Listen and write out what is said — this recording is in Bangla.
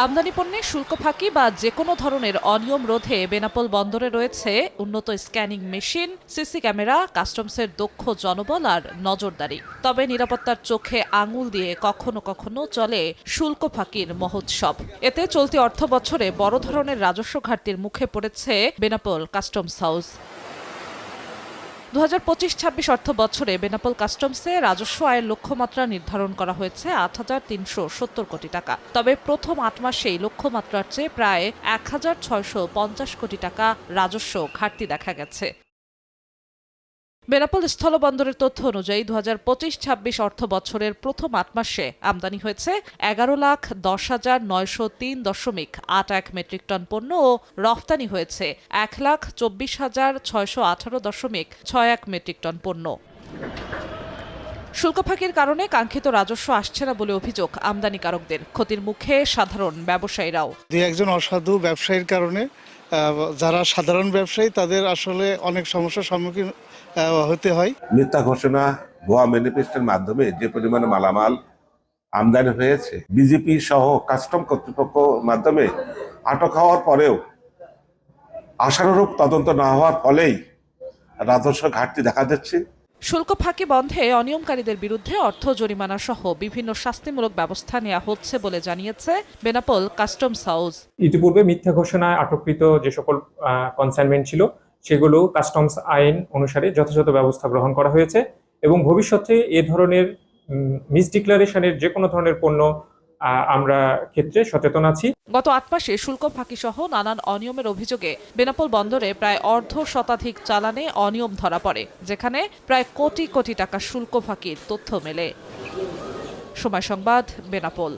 আমদানি পণ্যে শুল্ক ফাঁকি বা যেকোনো ধরনের অনিয়ম রোধে বেনাপোল বন্দরে রয়েছে উন্নত স্ক্যানিং মেশিন, সিসি ক্যামেরা, কাস্টমসের দক্ষ জনবল আর নজরদারি। তবে নিরাপত্তার চোখে আঙুল দিয়ে কখনো কখনো চলে শুল্ক ফাঁকির মহোৎসব। এতে চলতি অর্থবছরে বড় ধরনের রাজস্ব ঘাটতির মুখে পড়েছে বেনাপোল কাস্টমস হাউস। ২০২৫-২৬ অর্থ বছরে বেনাপোল কাস্টমসে রাজস্ব আয়ের লক্ষ্যমাত্রা নির্ধারণ করা হয়েছে ৮,৩৭০ কোটি টাকা। তবে প্রথম ৮ মাসেই লক্ষ্যমাত্রার চেয়ে প্রায় ১,৬৫০ কোটি টাকা রাজস্ব ঘাটতি দেখা গেছে। বেনাপোল স্থলবন্দরের তথ্য অনুযায়ী ২০২৫-২৬ অর্থ বছরের প্রথম ৮ মাসে আমদানি হয়েছে ১১,১০,৯০৩.৮১ মেট্রিক টন পণ্য ও রফতানি হয়েছে ১,২৪,৬১৮.৬১ মেট্রিক টন পণ্য। শুল্ক ফাঁকির কারণে কাঙ্ক্ষিত রাজস্ব আসছে না বলে অভিযোগ আমদানিকারকদের। ক্ষতির মুখে সাধারণ ব্যবসায়ীরাও। দুই একজন অসাধু ব্যবসায়ীর কারণে যারা সাধারণ ব্যবসায়ী তাদের আসলে অনেক সমস্যার সম্মুখীন হতে হয়। মিথ্যা ঘোষণা, ভুয়া ম্যানিফেস্টের মাধ্যমে যে পরিমাণে মালামাল আমদানি হয়েছে, বিজেপি সহ কাস্টম কর্তৃপক্ষ মাধ্যমে আটক হওয়ার পরেও আশানুরূপ তদন্ত না হওয়ার ফলেই রাজস্ব ঘাটতি দেখা যাচ্ছে। শুল্ক ফাঁকি বন্ধে অনিয়মকারীদের বিরুদ্ধে অর্থ জরিমানা সহ বিভিন্ন শাস্তিমূলক ব্যবস্থা নেওয়া হচ্ছে বলে জানিয়েছে বেনাপোল কাস্টমস হাউস। ইতিপূর্বে মিথ্যা ঘোষণায় আটককৃত যে সকল কনসাইনমেন্ট ছিল সেগুলো কাস্টমস আইন অনুসারে যথাযথ ব্যবস্থা গ্রহণ করা হয়েছে এবং ভবিষ্যতে এ ধরনের মিসডিক্লারেশনের যে কোনো ধরনের পণ্য আমরা ক্ষেত্রে সচেতন আছি। গত ৮ মাসে শুল্ক ফাঁকি সহ নানান অনিয়মের অভিযোগে বেনাপোল বন্দরে প্রায় অর্ধশতাধিক চালানে অনিয়ম ধরা পড়ে, যেখানে প্রায় কোটি কোটি টাকা শুল্ক ফাঁকির তথ্য মেলে। সময় সংবাদ, বেনাপোল।